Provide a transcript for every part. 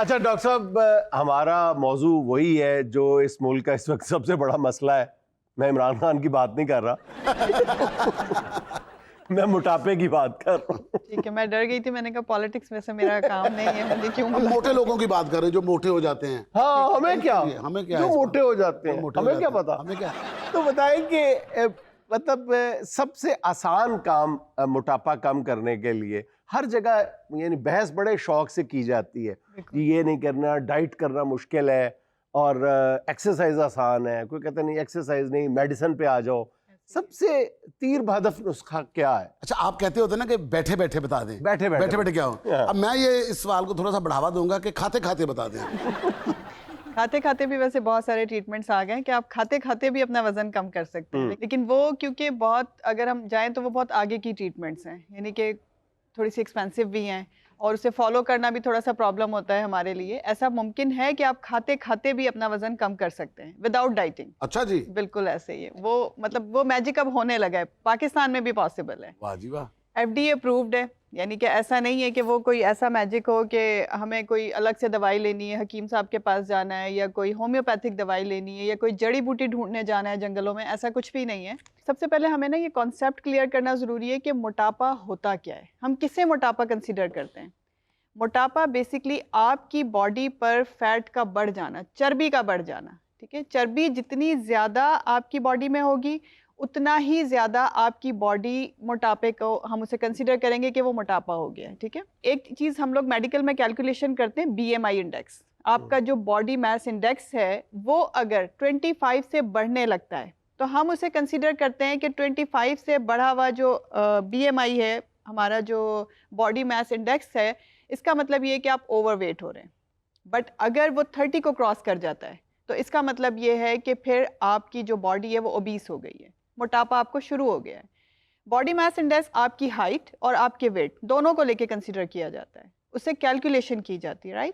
اچھا ڈاکٹر صاحب، ہمارا موضوع وہی ہے جو اس ملک کا اس وقت سب سے بڑا مسئلہ ہے. میں عمران خان کی بات نہیں کر رہا، میں موٹاپے کی بات کر رہا ہوں. ٹھیک ہے، میں ڈر گئی تھی، میں نے کہا پالیٹکس میں سے میرا کام نہیں ہے، مجھے کیوں ہم موٹے لوگوں کی بات کر رہے ہیں جو موٹے ہو جاتے ہیں. ہاں ہمیں کیا، ہمیں کیا جو موٹے ہو جاتے ہیں ہمیں کیا پتا. ہمیں کیا. تو بتائیں کہ مطلب سب سے آسان کام موٹاپا کم کرنے کے لیے ہر جگہ یعنی بحث بڑے شوق سے کی جاتی ہے کہ یہ نہیں کرنا، ڈائٹ کرنا مشکل ہے اور ایکسرسائز آسان ہے. کوئی کہتا نہیں ایکسرسائز نہیں، میڈیسن پہ آ جاؤ. سب سے تیر بہدف نسخہ کیا ہے؟ اچھا آپ کہتے ہوتے نا کہ بیٹھے بیٹھے بتا دیں، بیٹھے بیٹھے کیا ہو. اب میں یہ اس سوال کو تھوڑا سا بڑھاوا دوں گا کہ کھاتے کھاتے بتا دیں. کھاتے کھاتے بھی ویسے بہت سارے ٹریٹمنٹس آ گئے ہیں کہ آپ کھاتے کھاتے بھی اپنا وزن کم کر سکتے ہیں، لیکن وہ کیونکہ بہت اگر ہم جائیں تو وہ بہت آگے کی ٹریٹمنٹس ہیں، یعنی کہ تھوڑی سی ایکسپینسو بھی ہیں اور اسے فالو کرنا بھی تھوڑا سا پرابلم ہوتا ہے ہمارے لیے. ایسا ممکن ہے کہ آپ کھاتے کھاتے بھی اپنا وزن کم کر سکتے ہیں وداؤٹ ڈائٹنگ. اچھا جی، بالکل ایسے ہی ہے وہ، مطلب وہ میجک اب ہونے لگا ہے، پاکستان میں بھی پاسبل ہے. واہ جی واہ. ایف ڈی اے اپرووڈ ہے، یعنی کہ ایسا نہیں ہے کہ وہ کوئی ایسا میجک ہو کہ ہمیں کوئی الگ سے دوائی لینی ہے، حکیم صاحب کے پاس جانا ہے یا کوئی ہومیوپیتھک دوائی لینی ہے یا کوئی جڑی بوٹی ڈھونڈنے جانا ہے جنگلوں میں. ایسا کچھ بھی نہیں ہے. سب سے پہلے ہمیں نا یہ کانسیپٹ کلیئر کرنا ضروری ہے کہ موٹاپا ہوتا کیا ہے، ہم کسے موٹاپا کنسیڈر کرتے ہیں. موٹاپا بیسکلی آپ کی باڈی پر فیٹ کا بڑھ جانا، چربی کا بڑھ جانا. ٹھیک ہے، چربی جتنی زیادہ آپ کی باڈی میں ہوگی اتنا ہی زیادہ آپ کی باڈی موٹاپے کو ہم اسے کنسیڈر کریں گے کہ وہ موٹاپا ہو گیا ہے. ٹھیک ہے، ایک چیز ہم لوگ میڈیکل میں کیلکولیشن کرتے ہیں بی ایم آئی انڈیکس. آپ کا جو باڈی میس انڈیکس ہے وہ اگر 25 سے بڑھنے لگتا ہے تو ہم اسے کنسیڈر کرتے ہیں کہ 25 سے بڑھا ہوا جو بی ایم آئی ہے، ہمارا جو باڈی میس انڈیکس ہے، اس کا مطلب یہ ہے کہ آپ اوور ویٹ ہو رہے ہیں. بٹ اگر وہ 30 کو کراس کر جاتا ہے تو اس کا مطلب یہ ہے کہ پھر آپ کی جو باڈی ہے وہ اوبیس ہو گئی ہے، موٹاپا آپ کو شروع ہو گیا ہے. باڈی میس انڈیکس آپ کی ہائٹ اور آپ کے ویٹ دونوں کو لے کے کنسیڈر کیا جاتا ہے، اس سے کیلکولیشن کی جاتی ہے، رائٹ.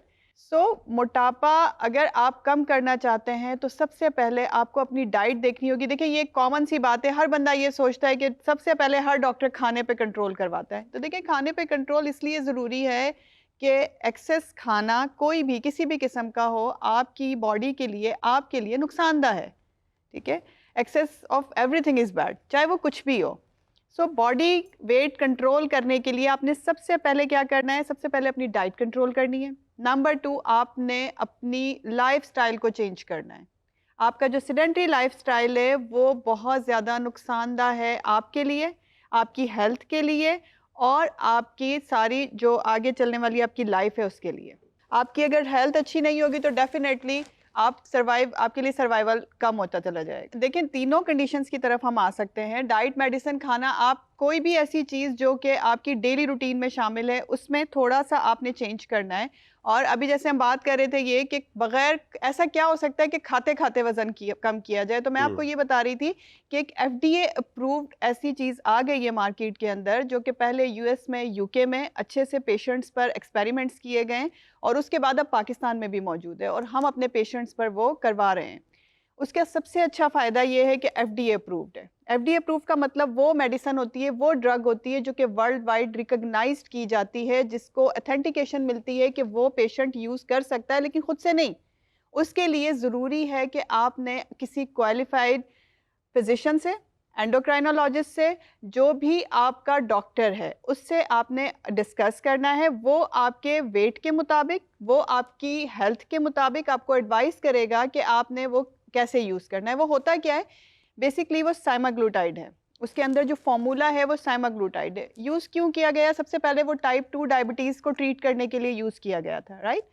سو موٹاپا اگر آپ کم کرنا چاہتے ہیں تو سب سے پہلے آپ کو اپنی ڈائٹ دیکھنی ہوگی. دیکھیں یہ ایک کامن سی بات ہے، ہر بندہ یہ سوچتا ہے کہ سب سے پہلے ہر ڈاکٹر کھانے پہ کنٹرول کرواتا ہے. تو دیکھیں کھانے پہ کنٹرول اس لیے ضروری ہے کہ ایکسس کھانا کوئی بھی کسی بھی قسم کا ہو آپ کی باڈی کے لیے، آپ کے لیے نقصان دہ ہے. ٹھیک ہے، Axis of every thing is bad, چاہے وہ کچھ بھی ہو. سو باڈی ویٹ کنٹرول کرنے کے لیے آپ نے سب سے پہلے کیا کرنا ہے؟ سب سے پہلے اپنی ڈائٹ کنٹرول کرنی ہے. نمبر 2، آپ نے اپنی لائف سٹائل کو چینج کرنا ہے. آپ کا جو سیڈنٹری لائف سٹائل ہے وہ بہت زیادہ نقصان دہ ہے آپ کے لیے، آپ کی ہیلتھ کے لیے اور آپ کی ساری جو آگے چلنے والی آپ کی لائف ہے اس کے لیے. آپ کی اگر ہیلتھ اچھی نہیں ہوگی تو ڈیفینیٹلی آپ کے لیے سروائیول کم ہوتا چلا جائے گا. دیکھیں تینوں کنڈیشنز کی طرف ہم آ سکتے ہیں. ڈائٹ، میڈیسن، کھانا، آپ کوئی بھی ایسی چیز جو کہ آپ کی ڈیلی روٹین میں شامل ہے اس میں تھوڑا سا آپ نے چینج کرنا ہے. اور ابھی جیسے ہم بات کر رہے تھے یہ کہ بغیر ایسا کیا ہو سکتا ہے کہ کھاتے کھاتے وزن کم کیا جائے. تو میں آپ کو یہ بتا رہی تھی کہ ایک ایف ڈی اے اپرووڈ ایسی چیز آ گئی ہے مارکیٹ کے اندر جو کہ پہلے یو ایس میں، یو کے میں اچھے سے پیشنٹس پر ایکسپیریمنٹس کیے گئے اور اس کے بعد اب پاکستان میں بھی موجود ہے اور ہم اپنے پیشنٹس پر وہ کروا رہے ہیں. اس کا سب سے اچھا فائدہ یہ ہے کہ ایف ڈی اے اپرووڈ ہے. ایف ڈی اے اپروو کا مطلب وہ میڈیسن ہوتی ہے، وہ ڈرگ ہوتی ہے جو کہ ورلڈ وائڈ ریکگنائزڈ کی جاتی ہے، جس کو اتھینٹیکیشن ملتی ہے کہ وہ پیشنٹ یوز کر سکتا ہے لیکن خود سے نہیں. اس کے لیے ضروری ہے کہ آپ نے کسی کوالیفائڈ فزیشین سے، اینڈوکرائنولوجسٹ سے، جو بھی آپ کا ڈاکٹر ہے اس سے آپ نے ڈسکس کرنا ہے. وہ آپ کے ویٹ کے مطابق، وہ آپ کی ہیلتھ کے مطابق آپ کو ایڈوائز کرے گا کہ آپ نے وہ کیسے یوز کرنا ہے. وہ ہوتا کیا ہے؟ بیسکلی وہ سائماگلوٹائڈ ہے، اس کے اندر جو فارمولا ہے وہ سائماگلوٹائڈ ہے. یوز کیوں کیا گیا؟ سب سے پہلے وہ ٹائپ 2 ڈائبٹیز کو ٹریٹ کرنے کے لیے یوز کیا گیا تھا، رائٹ.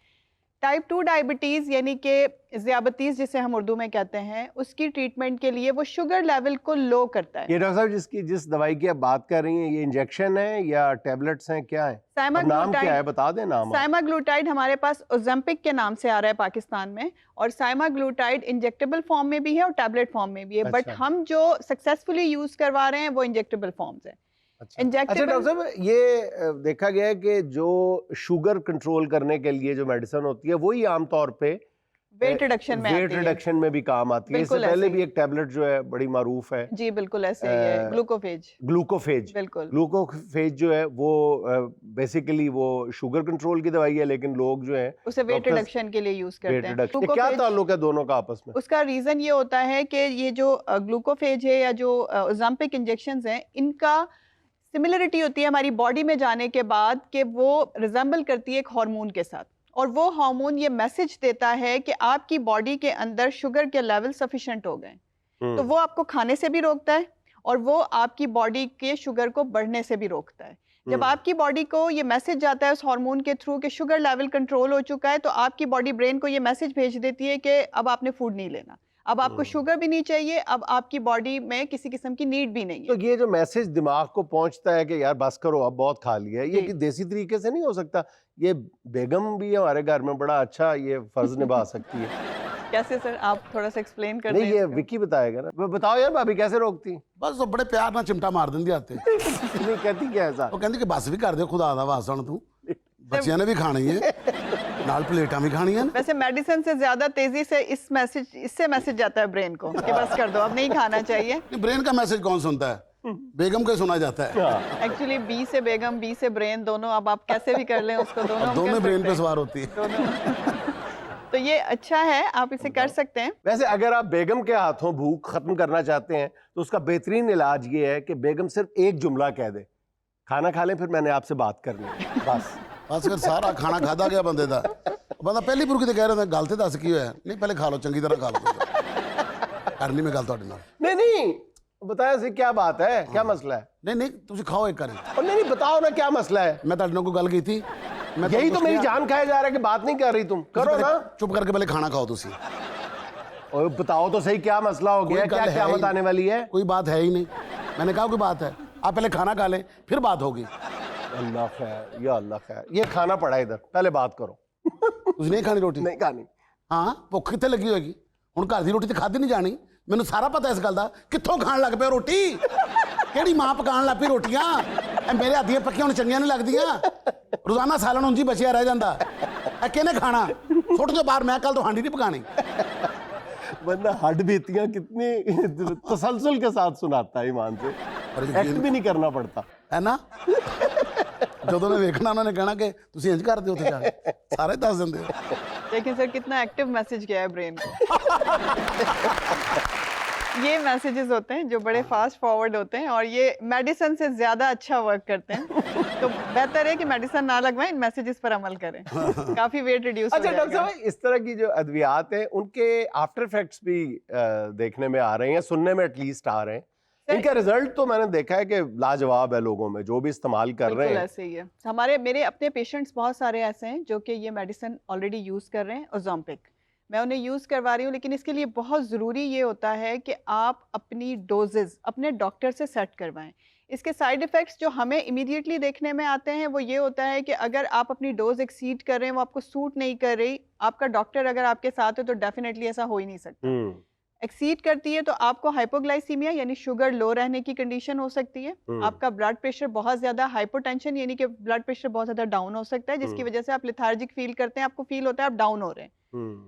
ٹائپ 2 ڈائبٹیز یعنی کہ ذیابطیس جسے ہم اردو میں کہتے ہیں، اس کی ٹریٹمنٹ کے لیے وہ شوگر لیول کو لو کرتا ہے. یہ ڈاکٹر صاحب جس دوائی کی آپ بات کر رہی ہیں یہ انجیکشن ہے یا ٹیبلٹس ہیں، کیا ہے؟ نام کیا ہے بتا دیں نام. سائماگلوٹائڈ ہمارے پاس اوزمپک کے نام سے آ رہا ہے پاکستان میں، اور سائماگلوٹائڈ انجیکٹیبل فارم میں بھی ہے اور ٹیبلٹ فارم میں بھی ہے. بٹ ہم جو سکسیسفلی یوز کروا رہے ہیں وہ انجیکٹیبل فارمز ہیں. اچھا ڈاکٹر صاحب، یہ دیکھا گیا ہے کہ جو شوگر کنٹرول کرنے کے لیے جو میڈیسن ہوتی ہے وہی عام طور پہ ویٹ ریڈکشن میں ویٹ آتی ہے. ریڈکشن میں بھی کام آتی ہے. اس سے بالکل پہلے ایسے بھی ایک ٹیبلٹ جو ہے بڑی معروف ہے, جی بالکل ایسے ہی ہے, گلوکوفیج. گلوکوفیج. بالکل گلوکوفیج جو ہے وہ بیسیکلی وہ شوگر کنٹرول کی دوائی ہے, لیکن لوگ جو ہیں اسے ویٹ ریڈکشن کے لیے یوز ویٹ کرتے ہیں. ریڈکشن. کیا تعلق ہے دونوں کا آپس میں؟ اس کا ریزن یہ ہوتا ہے کہ یہ جو گلوکوفیج ہے یا جو اوزمپک انجیکشنز ہیں, ان کا سملرٹی ہوتی ہے ہماری باڈی میں جانے کے بعد کہ وہ ریزمبل کرتی ہے ایک ہارمون کے ساتھ, اور وہ ہارمون یہ میسج دیتا ہے کہ آپ کی باڈی کے اندر شوگر کے لیول سفیشینٹ ہو گئے. تو وہ آپ کو کھانے سے بھی روکتا ہے اور وہ آپ کی باڈی کے شوگر کو بڑھنے سے بھی روکتا ہے. جب آپ کی باڈی کو یہ میسج جاتا ہے اس ہارمون کے تھرو کہ شوگر لیول کنٹرول ہو چکا ہے, تو آپ کی باڈی برین کو یہ میسج بھیج دیتی ہے کہ اب آپ نے فوڈ نہیں لینا, اب آپ کو شوگر بھی نہیں چاہیے, اب آپ کی باڈی میں کسی قسم کی نیڈ بھی نہیں ہے. تو یہ جو میسج دماغ کو پہنچتا ہے کہ یار بس کرو اب بہت کھا لیا ہے, یہ دیسی طریقے سے نہیں ہو سکتا؟ یہ بیگم بھی ہمارے گھر میں بڑا اچھا یہ فرض نبھا سکتی ہے. کیسے سر, آپ تھوڑا سا ایکسپلین کر دیں. نہیں, یہ وکی بتائے گا نا. بتاؤ یار بھابی کیسے روکتی؟ بس بڑے پیار نہ چمٹا مار دیں آتے. نہیں کہتی کیا ایسا؟ وہ کہندی کہ بس بھی کر دے خدا دا واسطہ, تو بچیاں نے بھی کھانی ہے نال پلیٹاں بھی کھانی ہیں. ویسے میڈیسن سے زیادہ تیزی سے اس سے میسج جاتا ہے برین کو کہ بس کر دو, اب نہیں کھانا چاہیے. برین کا میسج کون سنتا ہے؟ بیگم کو سنا جاتا ہے. ایکچولی بی سے بیگم, بی سے برین, دونوں اب آپ کیسے بھی کر لیں اس کو, دونوں ہم دونوں کر برین سکتے پہ ہیں. سوار ہوتی ہے. تو یہ اچھا ہے, آپ اسے کر سکتے ہیں. ویسے اگر آپ بیگم کے ہاتھوں بھوک ختم کرنا چاہتے ہیں تو اس کا بہترین علاج یہ ہے کہ بیگم صرف ایک جملہ کہہ دے, کھانا کھا لیں پھر میں نے آپ سے بات کرنی ہے, بس. بس پھر سارا کھانا کھادا گیا بندے دا. بندہ پہلی برکی تے کہہ رہا تھا گل تے دس کی ہویا, نہیں پہلے کھا لو, چنگی طرح کھا لو. کرنی میں گل تہاڈے نال. نہیں بتایا سی کیا بات ہے, کیا مسئلہ ہے؟ نہیں تسی کھاؤ ایک کریں. نہیں بتاؤ نا کیا مسئلہ ہے. میں تہاڈے نال کوئی گل کیتی, یہی تو میری جان کھائے جا رہا ہے کہ بات نہیں کر رہی, تم کرو نا. چپ کر کے پہلے کھانا کھاؤ تسی. اور بتاؤ تو صحیح کیا مسئلہ ہو گیا, کیا قیامت آنے والی ہے؟ کوئی بات ہے ہی نہیں. میں نے کہا کوئی بات ہے, آپ پہلے کھانا کھا لیں پھر بات ہوگی. اللہ خیر, یا اللہ خیر. یہ کھانا پڑا ادھر, پہلے بات کرو. تسی نہیں کھانی روٹی؟ نہیں کھانی. ہاں بھوک کتنے لگی ہوئے گی, ہن گھر دی روٹی تے کھادی نہیں جانی. مینوں سارا پتہ اس گل دا, کتھوں کھان لگ پیا روٹی, کیڑی ماں پکان لگ پئی روٹیاں. میرے ہاتھ دیاں پکیاں ہن چنگیاں نہیں لگدیاں, روزانہ سالن انجی بچیا رہ جاندا. اے کہنے کھانا, سٹ جو باہر, میں کل تو ہانڈی نہیں پکانی. بندہ ہڈ بیتیاں کتنی تسلسل کے ساتھ سناتا ہے ایمان سے, ایکٹ بھی نہیں کرنا پڑتا ہے نا. جدوں نے ویکھنا انہوں نے کہنا کہ تسی انج کردے ہو تے جا کے سارے دس دیندے ہو. لیکن سر کتنا ایکٹیو میسج گیا ہے برین کو. یہ میسیجز ہوتے ہیں جو بڑے فاسٹ فارورڈ ہوتے ہیں, اور یہ میڈیسن سے زیادہ اچھا ورک کرتے ہیں. تو بہتر ہے کہ میڈیسن نہ لگوائیں, ان میسیجز پر عمل کریں, کافی ویٹ ریڈیوس ہو اچھا جائے ڈاکٹر گا. صاحب, اس طرح کی جو ادویات ہیں ان کے آفٹر افیکٹس بھی دیکھنے میں آ رہے ہیں, سننے میں ایٹ لیسٹ آ رہے ہیں. ان کا رزلٹ تو میں نے دیکھا ہے کہ لاجواب ہے لوگوں میں, جو بھی استعمال کر رہے بالکل ہیں. ایسے ہی ہے. میرے اپنے پیشنٹس بہت سارے ایسے ہیں جو کہ یہ میڈیسن آلریڈی یوز کر رہے ہیں, اوزمپک. میں انہیں یوز کروا رہی ہوں, لیکن اس کے لیے بہت ضروری یہ ہوتا ہے کہ آپ اپنی ڈوزز اپنے ڈاکٹر سے سیٹ کروائیں. اس کے سائیڈ ایفیکٹس جو ہمیں امیڈیٹلی دیکھنے میں آتے ہیں وہ یہ ہوتا ہے کہ اگر آپ اپنی ڈوز ایکسیڈ کر رہے ہیں, وہ آپ کو سوٹ نہیں کر رہی, آپ کا ڈاکٹر اگر آپ کے ساتھ ہے تو ڈیفینیٹلی ایسا ہو ہی نہیں سکتا. ایکسیڈ کرتی ہے تو آپ کو ہائپوگلائسیمیا یعنی شوگر لو رہنے کی کنڈیشن ہو سکتی ہے. آپ کا بلڈ پریشر بہت زیادہ, ہائپوٹینشن یعنی کہ بلڈ پریشر بہت زیادہ ڈاؤن ہو سکتا ہے, جس کی وجہ سے آپ لیتھارجک فیل کرتے ہیں, آپ کو فیل ہوتا ہے آپ ڈاؤن ہو رہے ہیں,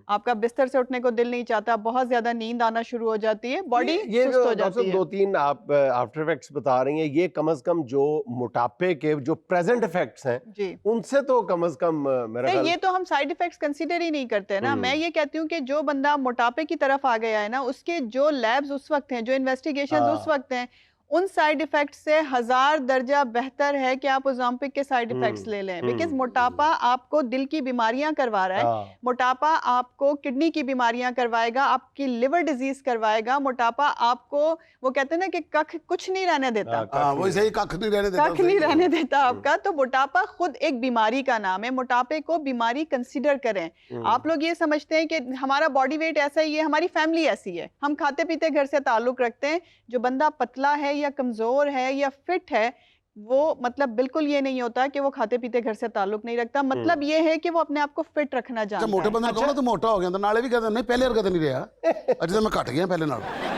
آپ کا بستر سے اٹھنے کو دل نہیں چاہتا, بہت زیادہ نیند آنا شروع ہو جاتی ہے, باڈی سست ہو جاتی ہے. دو تین آپ آفٹر افیکٹس بتا رہی ہیں, یہ کم از کم جو موٹاپے کے جو پریزنٹ افیکٹس ہیں جی ان سے تو کم از کم میرا خیال. یہ تو ہم سائیڈ ایفیکٹس کنسیڈر ہی نہیں کرتے نا. میں یہ کہتی ہوں کہ جو بندہ موٹاپے کی طرف آ گیا ہے نا, اس کے جو لیبز اس وقت ہیں, جو انویسٹیگیشنز اس وقت ہیں, ان سائیڈ ایفیکٹ سے 1000 درجہ بہتر ہے کہ آپ اوزمپک کے سائیڈ ایفیکٹس لے لیں. بیکاز موٹاپا آپ کو دل کی بیماریاں کروا رہا ہے, موٹاپا آپ کو کڈنی کی بیماریاں کروائے گا, آپ کی لیور ڈیزیز کروائے گا, موٹاپا آپ کو وہ کہتے ہیں نا کہ کچھ نہیں رہنے دیتا, وہی صحیح, ککھ نہیں رہنے دیتا, ککھ نہیں رہنے دیتا آپ کا. تو موٹاپا خود ایک بیماری کا نام ہے, موٹاپے کو بیماری کنسیڈر کریں. آپ لوگ یہ سمجھتے ہیں کہ ہمارا باڈی ویٹ ایسا ہی ہے, ہماری فیملی ایسی ہے, ہم کھاتے پیتے گھر سے تعلق رکھتے ہیں. جو بندہ پتلا ہے یا کمزور ہے یا فٹ ہے, وہ مطلب بالکل یہ نہیں ہوتا کہ وہ کھاتے پیتے گھر سے تعلق نہیں رکھتا. مطلب یہ ہے کہ وہ اپنے آپ کو فٹ رکھنا جانتا ہے. موٹے بندے کو تو موٹا ہو گیا, تو نالے بھی کہتے ہیں نہیں پہلے ورگا تو نہیں رہا, اج تو میں کٹ گیا پہلے نال.